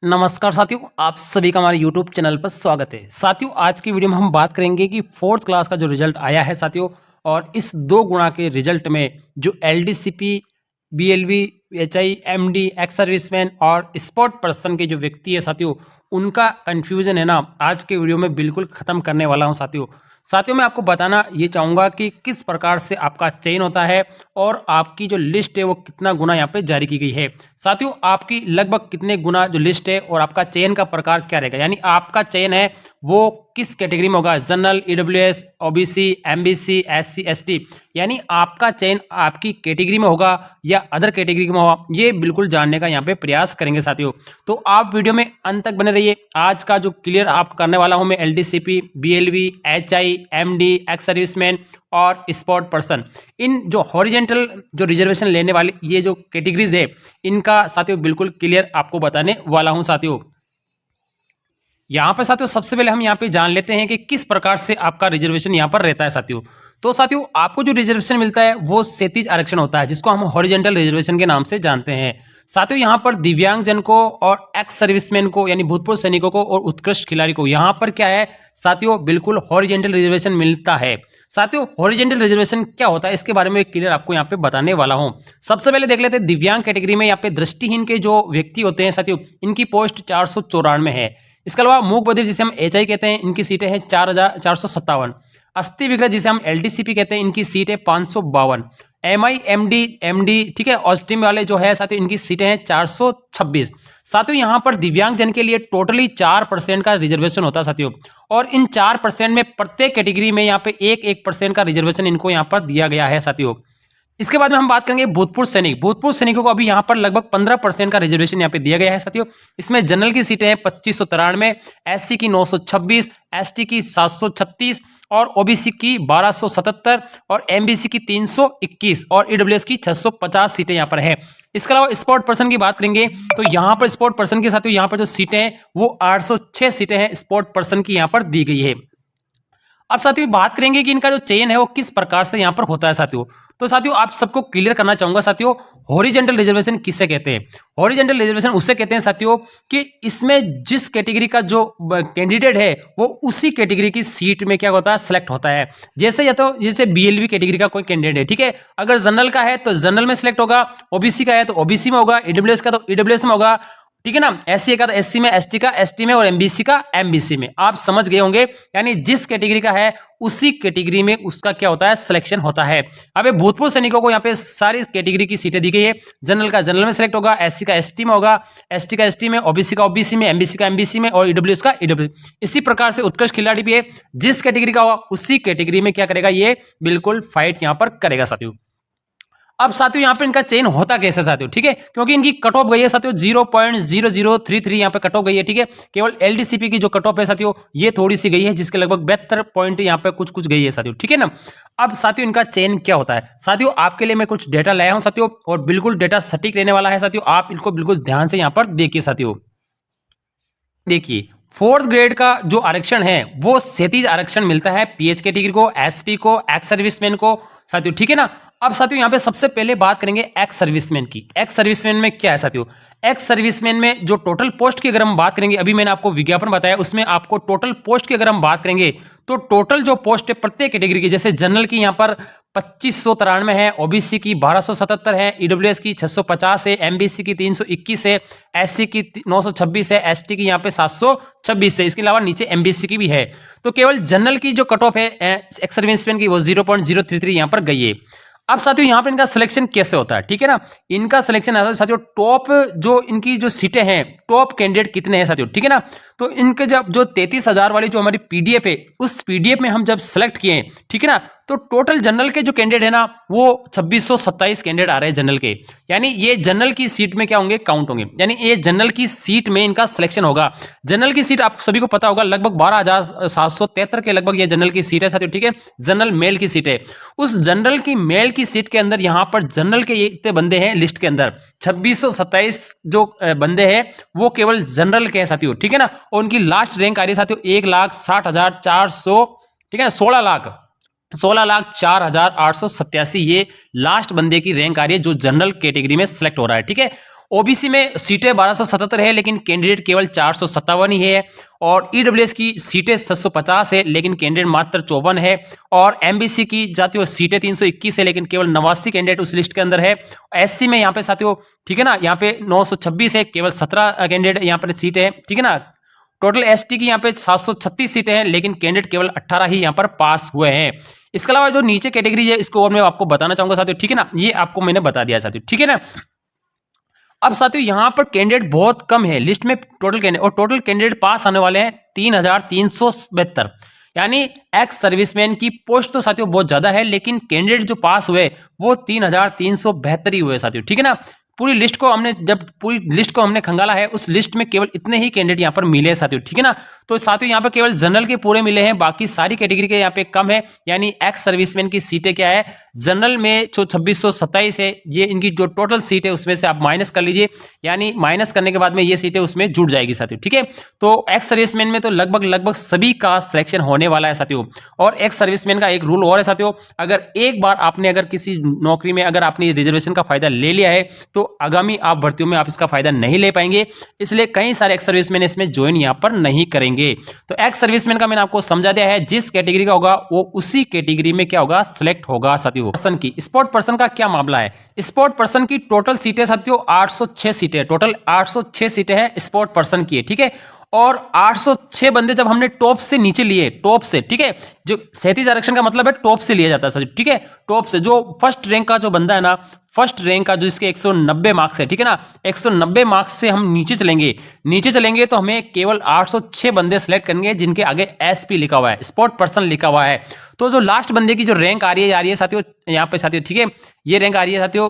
नमस्कार साथियों, आप सभी का हमारे YouTube चैनल पर स्वागत है। साथियों, आज की वीडियो में हम बात करेंगे कि फोर्थ क्लास का जो रिजल्ट आया है साथियों, और इस 2 गुणा के रिजल्ट में जो LDCP, BLV, HI, MD, ex serviceman और स्पोर्ट पर्सन के जो व्यक्ति है साथियों, उनका कंफ्यूजन है ना, आज के वीडियो में बिल्कुल ख़त्म करने वाला हूँ साथियों। मैं आपको बताना ये चाहूँगा कि किस प्रकार से आपका चयन होता है और आपकी जो लिस्ट है वो कितना गुना यहाँ पे जारी की गई है। साथियों, आपकी लगभग कितने गुना जो लिस्ट है और आपका चयन का प्रकार क्या रहेगा, यानी आपका चयन है वो किस कैटेगरी में होगा, general, EWS, OBC, MBC, SC, ST, यानी आपका चयन आपकी कैटेगरी में होगा या अदर कैटेगरी में होगा, ये बिल्कुल जानने का यहाँ पे प्रयास करेंगे साथियों। तो आप वीडियो में अंत तक बने रहिए। आज का जो क्लियर आप करने वाला हूँ मैं LDCP, BLV, HI, MD, ex serviceman और स्पोर्ट पर्सन, इन जो हॉरिजेंटल जो रिजर्वेशन लेने वाले ये जो कैटेगरीज है, इनका साथियों बिल्कुल क्लियर आपको बताने वाला हूं साथियों। यहाँ पर साथियों सबसे पहले हम यहाँ पे जान लेते हैं कि किस प्रकार से आपका रिजर्वेशन यहाँ पर रहता है साथियों। तो साथियों, आपको जो रिजर्वेशन मिलता है वो क्षैतिज आरक्षण होता है, जिसको हम हॉरिजेंटल रिजर्वेशन के नाम से जानते हैं साथियों। यहाँ पर दिव्यांग जन को और एक्स सर्विसमैन को यानी भूतपूर्व सैनिकों को और उत्कृष्ट खिलाड़ी को यहाँ पर क्या है साथियों, बिल्कुल हॉरिजेंटल रिजर्वेशन मिलता है साथियों। हॉरिजेंटल रिजर्वेशन क्या होता है इसके बारे में क्लियर आपको यहाँ पे बताने वाला हूँ। सबसे पहले देख लेते हैं दिव्यांग कैटेगरी में यहाँ पे दृष्टिहीन के जो व्यक्ति होते हैं साथियों, इनकी पोस्ट 494 है। इसके अलावा मूक बधिर जिसे हम एचआई कहते हैं, इनकी सीटें हैं 4,457। अस्थि विकृत जिसे हम एलडीसीपी कहते हैं, इनकी सीट है 552। एमआई, एमडी, ठीक है, ऑस्टिम वाले जो है साथियों, इनकी सीटें हैं 426। साथियों, यहाँ पर दिव्यांग जन के लिए टोटली 4% का रिजर्वेशन होता है साथियों, और इन 4% में प्रत्येक कैटेगरी में यहाँ पे 1% का रिजर्वेशन इनको यहाँ पर दिया गया है साथियों। इसके बाद में हम बात करेंगे भूतपूर्व सैनिक। भूतपूर्व सैनिकों को अभी यहाँ पर लगभग 15% का रिजर्वेशन यहाँ पे दिया गया है साथियों। इसमें जनरल की सीटें हैं 2593, एससी की 926, एसटी की 736 और ओबीसी की 1277 और एमबीसी की 321 और ईडब्ल्यूएस की 650 सीटें यहाँ पर है। इसके अलावा स्पोर्ट पर्सन की बात करेंगे तो यहाँ पर स्पोर्ट पर्सन के साथियों यहाँ पर जो सीटें हैं वो 806 सीटें हैं स्पोर्ट पर्सन की यहाँ पर दी गई है। अब साथियों बात करेंगे कि इनका जो चयन है वो किस प्रकार से यहाँ पर होता है साथियों। तो साथियों आप सबको क्लियर करना चाहूंगा साथियों, हॉरिजेंटल रिजर्वेशन किसे कहते हैं। हॉरिजेंटल रिजर्वेशन उसे कहते हैं साथियों कि इसमें जिस कैटेगरी का जो कैंडिडेट है वो उसी कैटेगरी की सीट में क्या होता है, सेलेक्ट होता है। जैसे या तो जैसे बीएलवी कैटेगरी का कोई कैंडिडेट है, ठीक है, अगर जनरल का है तो जनरल में सिलेक्ट होगा, ओबीसी का है तो ओबीसी में होगा, ईडब्ल्यूएस का तो ईडब्ल्यूएस में होगा, ठीक है ना, एससी का तो एससी में, एसटी का एसटी में और एमबीसी का एमबीसी में। आप समझ गए होंगे, यानी जिस कैटेगरी का है उसी कैटेगरी में उसका क्या होता है, सिलेक्शन होता है। अब भूतपूर्व सैनिकों को यहाँ पे सारी कैटेगरी की सीटें दी गई है। जनरल का जनरल में सिलेक्ट होगा, एससी का एसटी में होगा, एसटी का एसटी में, ओबीसी का ओबीसी में, एमबीसी का एमबीसी में और ईडब्ल्यूएस का ईडब्ल्यूएस। इसी प्रकार से उत्कृष्ट खिलाड़ी भी है, जिस कैटेगरी का होगा उसी कैटेगरी में क्या करेगा, ये बिल्कुल फाइट यहाँ पर करेगा साथियों। अब साथियों यहाँ पे इनका चयन होता कैसे साथियों, ठीक है, क्योंकि इनकी कट ऑफ गई है साथियों 0.0033 यहाँ पे कट ऑफ गई है, ठीक है। केवल एलडीसीपी की जो कट ऑफ है साथियों ये थोड़ी सी गई है, जिसके लगभग 72 पॉइंट यहाँ पे कुछ कुछ गई है साथियों, ठीक है ना। अब साथियों इनका चयन क्या होता है साथियों, आपके लिए मैं कुछ डेटा लाया हूँ साथियों, और बिल्कुल डेटा सटीक रहने वाला है साथियों। आप इनको बिल्कुल ध्यान से यहाँ पर देखिए साथियों। देखिए, फोर्थ ग्रेड का जो आरक्षण है वो क्षैतिज आरक्षण मिलता है पीएच कैटेगरी को, एसटी को, एक्स सर्विसमैन को साथियों, ठीक है ना। अब साथियों यहाँ पे सबसे पहले बात करेंगे एक्स सर्विसमैन की। एक्स सर्विसमैन में क्या है साथियों, एक्स सर्विसमैन में जो टोटल पोस्ट की अगर हम बात करेंगे, अभी मैंने आपको विज्ञापन बताया उसमें आपको टोटल पोस्ट की अगर हम बात करेंगे तो टोटल जो पोस्ट है प्रत्येक कैटेगरी की, जैसे जनरल की यहाँ पर 2593 है, ओबीसी की 1277 है, ईडब्ल्यूएस की 650 है, एमबीसी की 321 है, एससी की 926 है, एसटी की यहाँ पे 726 है। इसके अलावा नीचे एमबीसी की भी है। तो केवल जनरल की जो कट ऑफ है एक्स सर्विसमैन की वो 0.033 यहाँ पर गई है। अब साथियों यहाँ पे इनका सिलेक्शन कैसे होता है, ठीक है ना, इनका सिलेक्शन आता है साथियों टॉप जो इनकी जो सीटें हैं, टॉप कैंडिडेट कितने हैं साथियों, ठीक है ना। तो इनके जब जो 33,000 वाली जो हमारी पीडीएफ है उस पीडीएफ में हम जब सेलेक्ट किए, ठीक है ना, तो टोटल जनरल के जो कैंडिडेट है ना वो 2627 कैंडिडेट आ रहे हैं जनरल के, यानी ये जनरल की सीट में क्या होंगे, काउंट होंगे, यानी ये जनरल की सीट में इनका सिलेक्शन होगा। जनरल की सीट आप सभी को पता होगा लगभग 12,773 के लगभग ये जनरल की सीट है साथियों, ठीक है, जनरल मेल की सीट है। उस जनरल की मेल की सीट के अंदर यहाँ पर जनरल के इतने बंदे हैं लिस्ट के अंदर, 2627 जो बंदे हैं वो केवल जनरल के हैं साथियों, ठीक है ना। और उनकी लास्ट रैंक आ रही है साथियों 1,60,400, ठीक है, 16,04,887 ये लास्ट बंदे की रैंक आ रही है जो जनरल कैटेगरी में सिलेक्ट हो रहा है, ठीक है। ओबीसी में सीटें 1277 है लेकिन कैंडिडेट केवल 457 ही है, और ईडब्ल्यूएस की सीटें 750 है लेकिन कैंडिडेट मात्र 54 है, और एमबीसी की साथियों सीटें 321 है लेकिन केवल 89 कैंडिडेट उस लिस्ट के अंदर है। एससी में यहाँ पे साथियों ठीक है ना, यहाँ पे 926 है, केवल 17 कैंडिडेट यहाँ पर सीटें हैं, ठीक है ना। टोटल एसटी की यहाँ पे 736 सीटें हैं लेकिन कैंडिडेट केवल 18 ही यहाँ पर पास हुए हैं। इसके अलावा जो नीचे कैटेगरी है इसको और मैं आपको बताना चाहूंगा साथियों, ठीक है ना, ये आपको मैंने बता दिया साथियों, ठीक है ना। अब साथियों यहाँ पर कैंडिडेट बहुत कम है लिस्ट में टोटल कैंडिडेट, और टोटल कैंडिडेट पास आने वाले हैं 3372, यानी एक्स सर्विसमैन की पोस्ट तो साथियों बहुत ज्यादा है लेकिन कैंडिडेट जो पास हुए वो 3372 ही हुए साथियों, ठीक है ना। पूरी लिस्ट को हमने खंगाला है, उस लिस्ट में केवल इतने ही कैंडिडेट यहाँ पर मिले हैं साथियों, ठीक है ना। तो साथियों यहाँ पर केवल जनरल के पूरे मिले हैं, बाकी सारी कैटेगरी के यहाँ पे कम है, यानी एक्स सर्विसमैन की सीटें क्या है, जनरल में जो 2627 है, ये इनकी जो टोटल सीट है उसमें से आप माइनस कर लीजिए, यानी माइनस करने के बाद में ये सीटें उसमें जुड़ जाएगी साथियों, ठीक है। तो एक्स सर्विसमैन में तो लगभग सभी का सिलेक्शन होने वाला है साथियों। और एक्स सर्विसमैन का एक रूल और है साथियों, अगर एक बार आपने अगर किसी नौकरी में अगर आपने रिजर्वेशन का फायदा ले लिया है तो आगामी आप भर्तियों में आप इसका फायदा नहीं ले पाएंगे, इसलिए कई सारे एक्स सर्विसमैन इसमें ज्वाइन यहां पर नहीं करेंगे। तो एक्स सर्विसमैन का मैंने आपको समझा दिया है, जिस कैटेगरी का होगा वो उसी कैटेगरी में क्या होगा, सिलेक्ट होगा साथियों। पर्सन की स्पोर्ट पर्सन का क्या मामला है, स्पोर्ट पर्सन की टोटल सीटें साथियों 806 सीटें, टोटल 806 सीटें हैं स्पोर्ट पर्सन की, ठीक है। और 806 बंदे जब हमने टॉप से नीचे लिए, टॉप से, ठीक है, जो 37 आरक्षण का मतलब है टॉप से लिया जाता है साथियों, ठीक है। टॉप से जो फर्स्ट रैंक का जो बंदा है ना, फर्स्ट रैंक का जो इसके 190 मार्क्स है, ठीक है ना, 190 मार्क्स से हम नीचे चलेंगे तो हमें केवल 806 बंदे सेलेक्ट करेंगे जिनके आगे एसपी लिखा हुआ है, स्पोर्ट पर्सन लिखा हुआ है। तो जो लास्ट बंदे की जो रैंक आ रही है साथियों, यहाँ पे साथियों, ठीक है, ये रैंक आ रही है साथियों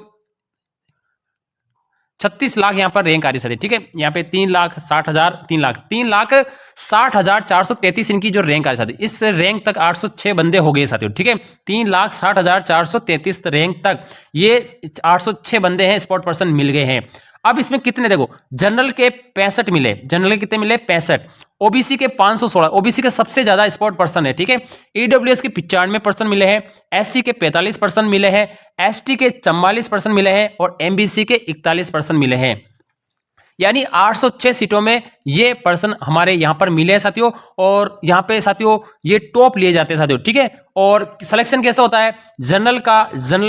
36 लाख यहाँ पर रैंक आ रही है, ठीक है। यहाँ पे 3,60,433 इनकी जो रैंक आ रही है, इस रैंक तक 806 बंदे हो गए साथियों, ठीक है। 3,60,433 रैंक तक ये 806 बंदे हैं स्पोर्ट पर्सन मिल गए हैं। अब इसमें कितने देखो, जनरल के 65 मिले, जनरल के कितने मिले 65, ओबीसी के 516, ओबीसी के सबसे ज्यादा स्पोर्ट पर्सन है, ठीक है। ईडब्ल्यूएस के 95% मिले हैं, एससी के 45% मिले हैं, एसटी के 44% मिले हैं और एमबीसी के 41% मिले हैं। यानी 806 सीटों में ये पर्सन हमारे यहां पर मिले हैं साथियों, और यहां पे साथियों ये टॉप लिए जाते हैं साथियों, ठीक है। और सिलेक्शन कैसा होता है, जनरल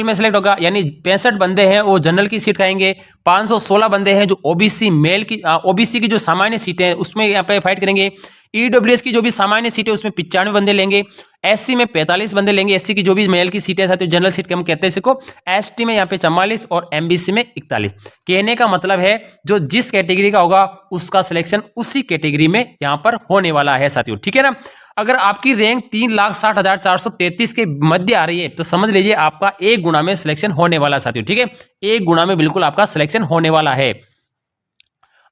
में सिलेक्ट होगा, यानी 65 बंदे हैं वो जनरल की सीट खाएंगे, 516 बंदे हैं जो ओबीसी की जो सामान्य सीटें हैं उसमें यहाँ पे फाइट करेंगे, ईडब्ल्यूएस की जो भी सामान्य सीटें उसमें 95 बंदे लेंगे, एससी में 45 बंदे लेंगे, एससी की जो भी मेल की सीटें साथियों जनरल सीट हम कहते हैं इसको, एसटी में यहाँ पे 44 और एमबीसी में 41। कहने का मतलब है जो जिस कैटेगरी का होगा उसका सिलेक्शन उसी कैटेगरी में यहाँ पर होने वाला है साथियों, ठीक है ना। अगर आपकी रैंक 3,60,433 के मध्य आ रही है तो समझ लीजिए आपका 1 गुना में सिलेक्शन होने वाला है साथियों, ठीक है, 1 गुना में बिल्कुल आपका सिलेक्शन होने वाला है।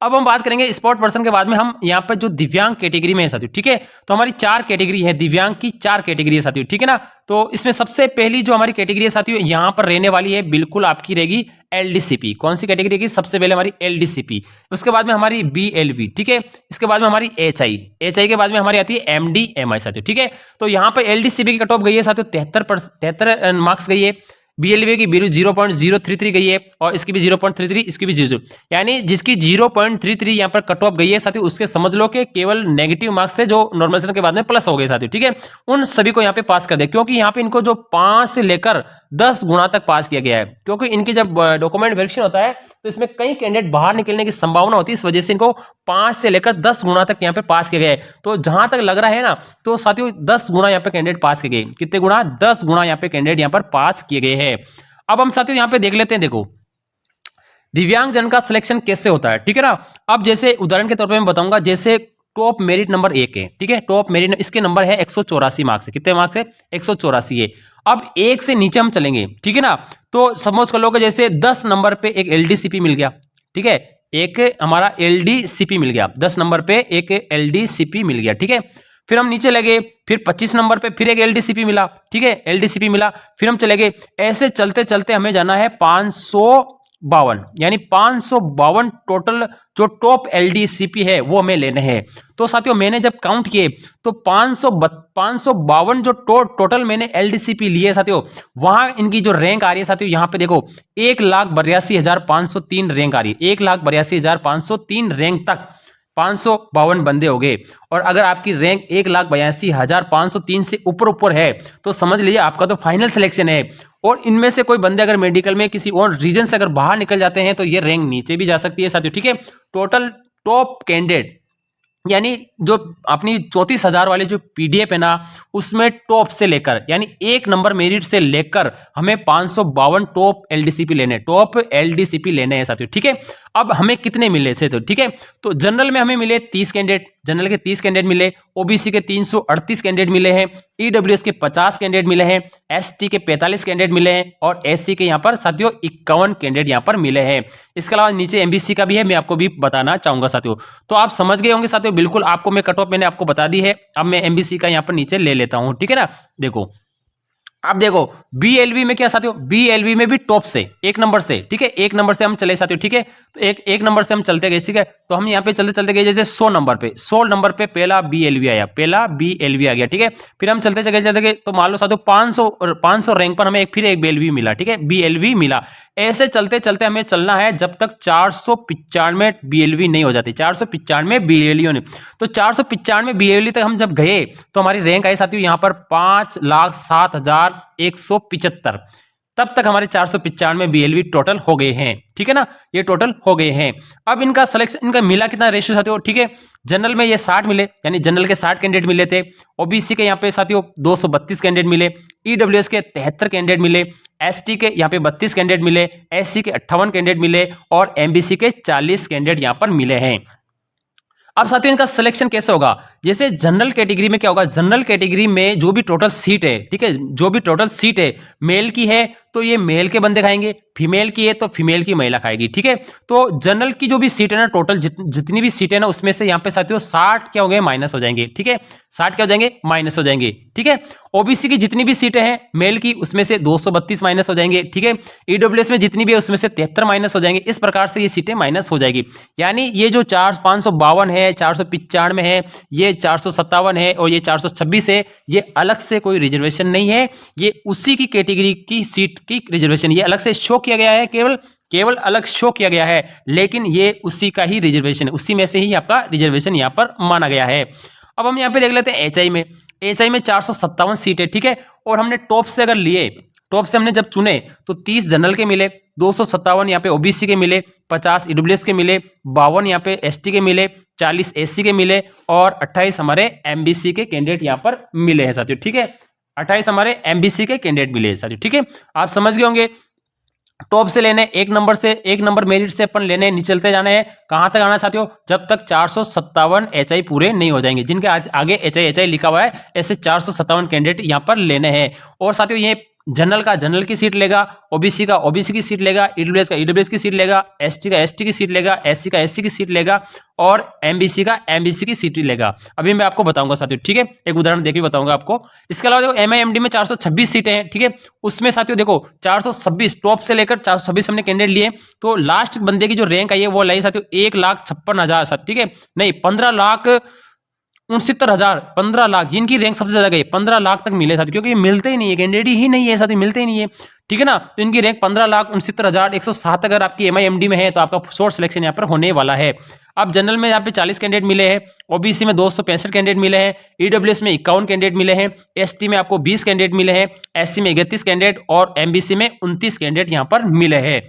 अब हम बात करेंगे स्पोर्ट पर्सन के बाद में, हम यहाँ पर जो दिव्यांग कैटेगरी में है साथियों, ठीक है। तो हमारी 4 कैटेगरी है, दिव्यांग की 4 कैटेगरी है साथियों, ठीक है ना। तो इसमें सबसे पहली जो हमारी कैटेगरी है साथियों यहाँ पर रहने वाली है, बिल्कुल आपकी रहेगी एलडीसीपी। कौन सी कैटेगरी की, सबसे पहले हमारी एलडीसीपी, उसके बाद में हमारी बीएलवी, ठीक है, इसके बाद में हमारी एचआई के बाद में हमारी आती है एमडीएमआई साथियों, ठीक है। तो यहाँ पर एलडीसीपी की कट ऑफ गई है साथियों 73 मार्क्स गई है, बीएलवी की 0.033 गई है और इसकी भी 0.33, इसकी भी 0, यानी जिसकी 0.33 यहाँ पर कट ऑफ गई है साथियों उसके समझ लो कि केवल नेगेटिव मार्क्स से जो नॉर्मलाइजेशन के बाद में प्लस हो गए साथियों, ठीक है। उन सभी को यहाँ पे पास कर दे, क्योंकि यहाँ पे इनको जो 5 से लेकर 10 गुना तक पास किया गया है, क्योंकि इनकी जब डॉक्यूमेंट वेरिफिकेशन होता है तो इसमें कई कैंडिडेट बाहर निकलने की संभावना होती है, इस वजह से इनको 5 से लेकर 10 गुना तक यहाँ पे पास किया गया है। तो जहां तक लग रहा है ना, तो साथियों 10 गुना यहाँ पे कैंडिडेट पास किए गए, कितने गुना, 10 गुना यहाँ पे कैंडिडेट यहाँ पर पास किए गए हैं। अब हम साथियों यहाँ पे देख लेते हैं, देखो दिव्यांग जन का सिलेक्शन कैसे होता है, ठीक है ना। अब जैसे उदाहरण के तौर पे मैं बताऊंगा, जैसे टॉप मेरिट नंबर 1 है, ठीक है, टॉप मेरिट इसके नंबर है 184 मार्क्स है, कितने मार्क्स है 184 है। अब 1 से नीचे हम चलेंगे, ठीक है ना, तो समझ कर लो कि जैसे 10 नंबर पे एक एलडीसीपी मिल गया, ठीक है, एक हमारा एलडीसीपी मिल गया, 10 नंबर पे एक एलडीसीपी मिल गया, ठीक है। फिर हम नीचे लगे, फिर 25 नंबर पे फिर एक एलडीसीपी मिला, ठीक है, एलडीसीपी मिला, फिर हम चले गए, ऐसे चलते चलते हमें जाना है 552, यानी 552 टोटल जो टॉप एलडीसीपी है वो हमें लेने हैं। तो साथियों मैंने जब काउंट किए तो 552 जो टोटल मैंने एलडीसीपी लिए साथियों, वहां इनकी जो रैंक आ रही है साथियों, यहाँ पे देखो 1,82,503 रैंक आ रही है। 1,82,503 रैंक तक 552 बंदे हो गए। और अगर आपकी रैंक 1,82,503 से ऊपर है तो समझ लीजिए आपका तो फाइनल सिलेक्शन है। और इनमें से कोई बंदे अगर मेडिकल में किसी और रीजन से अगर बाहर निकल जाते हैं तो ये रैंक नीचे भी जा सकती है साथियों, ठीक है। टोटल टॉप कैंडिडेट यानी जो अपनी 34,000 वाली जो पीडीएफ है ना, उसमें टॉप से लेकर यानी 1 नंबर मेरिट से लेकर हमें 552 टॉप एलडीसीपी लेने हैं साथियों, ठीक है। अब हमें कितने मिले थे तो ठीक है, तो जनरल में हमें मिले 30 कैंडिडेट, जनरल के 30 कैंडिडेट मिले, ओबीसी के 338 कैंडिडेट मिले हैं, ईडब्ल्यूएस के 50 कैंडिडेट मिले हैं, एसटी के 45 कैंडिडेट मिले हैं और एससी के यहाँ पर साथियों 51 कैंडिडेट यहाँ पर मिले हैं। इसके अलावा नीचे एमबीसी का भी है, मैं आपको भी बताना चाहूंगा साथियों। तो आप समझ गए होंगे साथियों, बिल्कुल आपको मैं कट ऑफ मैंने आपको बता दी है। अब मैं एमबीसी का यहाँ पर नीचे ले लेता हूँ, ठीक है ना। देखो अब देखो बीएलवी में क्या साथियों, बीएलवी में भी टॉप से 1 नंबर से, ठीक है, 1 नंबर से हम चले साथियों, ठीक है। तो एक नंबर से हम चलते गए, ठीक है। तो हम यहाँ पे चलते चलते गए जैसे 100 नंबर पे पहला बीएलवी आया, आ गया, ठीक है। फिर हम चलते गए तो मान लो साथियों 500 रैंक पर हमें फिर एक बीएलवी मिला, ठीक है, बीएलवी मिला। ऐसे चलते चलते हमें चलना है जब तक 495 बीएलवी नहीं हो जाती, 495 बीएलवी नहीं। तो 495 बीएलवी तक हम जब गए तो हमारी रैंक आई साथियों यहाँ पर 5,07,175। तब तक हमारे 495 बीएलवी टोटल हो गए हैं, ठीक है ना, ये टोटल हो गए हैं। अब इनका सिलेक्शन, इनका मिला कितना रेशियो साथियों, ठीक है। जनरल में ये 60 मिले, यानी जनरल के 60 कैंडिडेट मिले थे। ओबीसी के यहाँ पे साथियों 232 कैंडिडेट मिले, ईडब्ल्यूएस के 73 कैंडिडेट मिले, एसटी के यहाँ पे 32 कैंडिडेट मिले, एससी के 58 कैंडिडेट मिले और एमबीसी के 40 कैंडिडेट यहाँ पर मिले हैं। अब साथियों इनका सिलेक्शन कैसे होगा, जैसे जनरल कैटेगरी में क्या होगा, जनरल कैटेगरी में जो भी टोटल सीट है, ठीक है, जो भी टोटल सीट है मेल की है तो ये मेल के बंदे खाएंगे, फीमेल की है तो फीमेल की महिला खाएगी, ठीक है। तो जनरल की जो भी सीट है ना, टोटल जितनी भी सीट है ना, उसमें से यहाँ पे साथियों 60 क्या हो गए, माइनस हो जाएंगे, ठीक है, 60 क्या हो जाएंगे, माइनस हो जाएंगे, ठीक है। ओबीसी की जितनी भी सीटें हैं मेल की, उसमें से 232 माइनस हो जाएंगे, ठीक है। ईडब्ल्यूएस में जितनी भी है उसमें से 73 माइनस हो जाएंगे। इस प्रकार से ये सीटें माइनस हो जाएगी। यानी ये जो 552 है, 495 है, ये 457 है और ये 426 है, ये अलग से कोई रिजर्वेशन नहीं है, ये उसी की कैटेगरी की सीट की रिजर्वेशन, ये अलग से शो किया गया है, केवल अलग शो किया गया है, लेकिन ये उसी का ही रिजर्वेशन है, उसी में से ही आपका रिजर्वेशन यहाँ पर माना गया है। अब हम यहाँ पे देख लेते हैं एचआई में, एचआई में 457 सीट है, ठीक है। और हमने टॉप से अगर लिए, टॉप से हमने जब चुने तो 30 जनरल के मिले, 257 यहाँ पे ओबीसी के मिले, 50 ईडब्ल्यूएस के मिले, 52 यहाँ पे एसटी के मिले, 40 एससी के मिले और 28 हमारे एमबीसी के कैंडिडेट यहाँ पर मिले हैं साथियों, ठीक है। 28 हमारे एमबीसी के कैंडिडेट मिले हैं साथियों, ठीक है। आप समझ गए होंगे, टॉप से लेने, 1 नंबर से, 1 नंबर मेरिट से अपन लेने, नीचे चलते जाना है, कहां तक आना साथियों, जब तक 457 एचआई पूरे नहीं हो जाएंगे। जिनके आज आगे एचआई लिखा हुआ है, ऐसे 457 कैंडिडेट यहां पर लेने हैं। और साथियों ये जनरल का जनरल की सीट लेगा, ओबीसी का ओबीसी की सीट लेगा, ईडब्ल्यूएस का ईडब्ल्यूएस की सीट लेगा, एसटी का एसटी की सीट लेगा, एससी का एससी की सीट लेगा और एमबीसी का एमबीसी की सीट लेगा। अभी मैं आपको बताऊंगा साथियों, ठीक है, एक उदाहरण देकर बताऊंगा आपको। इसके अलावा देखो एमआईएमडी में 426 सीटें हैं, ठीक है। उसमें साथियों देखो 426 टॉप से लेकर 426 हमने कैंडिडेट लिए, तो लास्ट बंदे की जो रैंक आई है वो लाई साथियों 1,56,000, ठीक है, नहीं 15,69,000, 15 लाख, जिनकी रैंक सबसे ज्यादा गई 15 लाख तक मिले साथी, क्योंकि मिलते ही नहीं है, कैंडिडेट ही नहीं है साथी, मिलते ही नहीं है, ठीक है ना। तो इनकी रैंक 15,69,107 अगर आपकी एमआईएमडी में है तो आपका सोर्स सिलेक्शन यहाँ पर होने वाला है। अब जनरल में यहाँ पे 40 कैंडिडेट मिले हैं, ओबीसी में 265 कैंडिडेट मिले हैं, ईडब्ल्यूएस में 51 कैंडिडेट मिले हैं, एसटी में आपको 20 कैंडिडेट मिले हैं, एससी में 31 कैंडिडेट और एमबीसी में 29 कैंडिडेट यहाँ पर मिले हैं।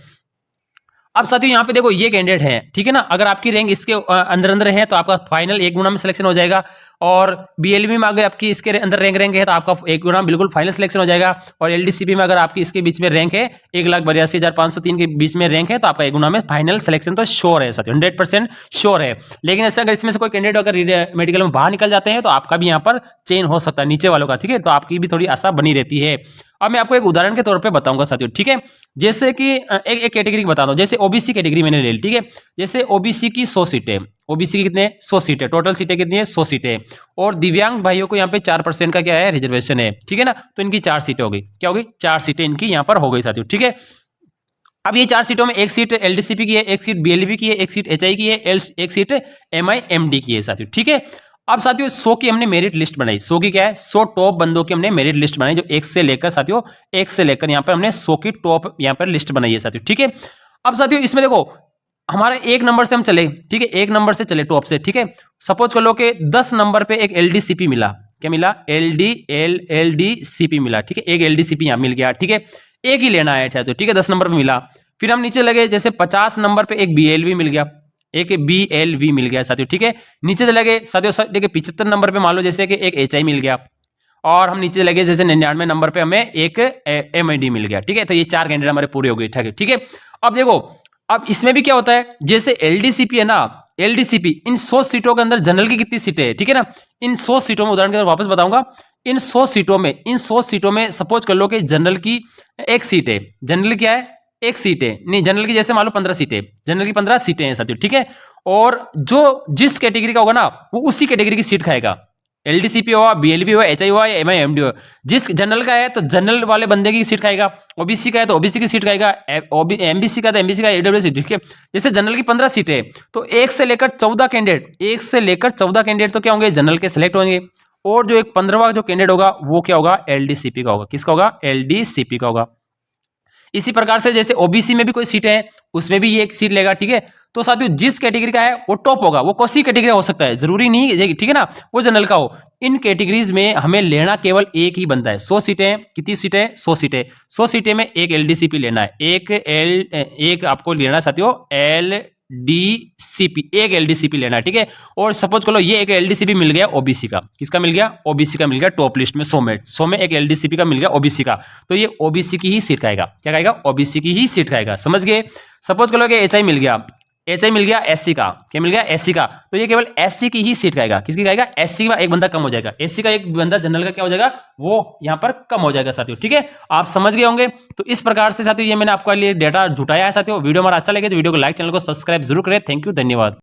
अब साथियों यहाँ पे देखो ये कैंडिडेट है, ठीक है ना, अगर आपकी रैंक इसके अंदर है तो आपका फाइनल 1 गुना में सिलेक्शन हो जाएगा, और बीएलवी में अगर आपकी इसके अंदर रैंक है तो आपका 1 गुना बिल्कुल फाइनल सिलेक्शन हो जाएगा, और एलडीसीपी में अगर आपकी इसके बीच में रैंक है 1,82,503 के बीच में रैंक है तो आपका 1 गुना में फाइनल सिलेक्शन तो श्योर है साथियों, 100% श्योर है। लेकिन ऐसे अगर इसमें से कोई कैंडिडेट अगर मेडिकल में बाहर निकल जाते हैं तो आपका भी यहाँ पर चेंज हो सकता है नीचे वालों का, ठीक है, तो आपकी भी थोड़ी आशा बनी रहती है। अब मैं आपको एक उदाहरण के तौर पे बताऊंगा साथियों, ठीक है, जैसे कि एक कैटेगरी बता दो, जैसे ओबीसी कैटेगरी मैंने ले ली, ठीक है, जैसे ओबीसी की 100 सीटें, ओबीसी की कितने 100 सीटें, टोटल सीटें कितनी है 100 सीटें, और दिव्यांग भाइयों को यहाँ पे 4% का क्या है रिजर्वेशन है, ठीक है ना, तो इनकी 4 सीटें हो गई, क्या होगी 4 सीटें इनकी यहाँ पर हो गई साथियों, ठीक है। अब ये 4 सीटों में एक सीट एलडीसीपी की है, एक सीट बीएलबी की है, एक सीट एचआई की है, एक सीट एमआईएमडी की है साथियों। ठीक है, अब साथियों 100 की हमने मेरिट लिस्ट बनाई। 100 की क्या है, 100 टॉप बंदों की हमने मेरिट लिस्ट बनाई, जो 1 से लेकर साथियों 1 से लेकर यहाँ पर हमने 100 की टॉप यहाँ पर लिस्ट बनाई है साथियों। ठीक है, अब साथियों इसमें देखो हमारा 1 नंबर से हम चले, ठीक है, 1 नंबर से चले टॉप से। ठीक है, सपोज कर लो कि 10 नंबर पे एक एलडीसीपी मिला। क्या मिला, एलडीसीपी मिला। ठीक है, एक एलडीसीपी यहाँ मिल गया। ठीक है, एक ही लेना है तो ठीक है, 10 नंबर पे मिला। फिर हम नीचे लगे, जैसे 50 नंबर पे एक बीएलवी मिल गया, एक बीएलवी मिल गया साथियों। ठीक है, नीचे चले गए साथियों, देखिए 75 नंबर पे मान लो जैसे कि एक एचआई मिल गया, और हम नीचे लगे जैसे 99 नंबर पे हमें एक एमआईडी मिल गया। ठीक है, तो ये 4 कैंडिडेट हमारे पूरे हो गए। ठीक है, अब देखो अब इसमें भी क्या होता है, जैसे एलडीसीपी है ना, एलडीसीपी इन 100 सीटों के अंदर जनरल की कितनी सीटें है। ठीक है ना, इन 100 सीटों में उदाहरण के तौर वापस बताऊंगा, इन 100 सीटों में सपोज कर लो कि जनरल की एक सीट है। जनरल क्या है, एक सीट है, नहीं जनरल की जैसे मान लो 15 सीटें, जनरल की 15 सीटें हैं साथियों। ठीक है, और जो जिस कैटेगरी का होगा ना वो उसी कैटेगरी की सीट खाएगा। एलडीसीपी हुआ, बीएलबी हुआ, एचआई हुआ, एमआईएमडी हुआ, जिस जनरल का है तो जनरल वाले बंदे की सीट खाएगा, ओबीसी का है तो ओबीसी की सीट खाएगा, एमबीसी का तो एमबीसी का, ईडब्ल्यूएस। ठीक है, जैसे जनरल की 15 सीटें तो 1 से लेकर 14 कैंडिडेट, 1 से लेकर 14 कैंडिडेट तो क्या होंगे, जनरल के सिलेक्ट होंगे, और जो एक 15वां जो कैंडिडेट होगा वो क्या होगा, एलडीसीपी का होगा। किसका होगा, एलडीसीपी का होगा। इसी प्रकार से जैसे ओबीसी में भी कोई सीट है उसमें भी ये एक सीट लेगा। ठीक है, तो साथियों जिस कैटेगरी का है वो टॉप होगा, वो कौन सी कैटेगरी हो सकता है, जरूरी नहीं, ठीक है ना, वो जनरल का हो। इन कैटेगरीज में हमें लेना केवल एक ही बनता है। 100 सीटें, कितनी सीटें, 100 सीटें, 100 सीटें में एक एलडीसीपी लेना है, एक आपको लेना है साथियों एलडीसीपी, एक एलडीसीपी लेना है। ठीक है, और सपोज कर लो ये एक एलडीसीपी मिल गया ओबीसी का, किसका मिल गया, ओबीसी का मिल गया टॉप लिस्ट में 100 में एक एलडीसीपी का मिल गया ओबीसी का, तो ये ओबीसी की ही सीट खाएगा। क्या खाएगा, ओबीसी की ही सीट खाएगा, समझ गए। सपोज कर लो कि एचआई मिल गया, एचआई मिल गया एससी का, क्या मिल गया, एससी का, तो ये केवल एससी की ही सीट खाएगा। किसकी खाएगा, एससी का एक बंदा कम हो जाएगा, एससी का एक बंदा जनरल का क्या हो जाएगा, वो यहां पर कम हो जाएगा साथियों। ठीक है, आप समझ गए होंगे। तो इस प्रकार से साथियों ये मैंने आपके लिए डेटा जुटाया है साथियों। वीडियो हमारा अच्छा लगे तो वीडियो को लाइक, चैनल को सब्सक्राइब जरूर करें। थैंक यू, धन्यवाद।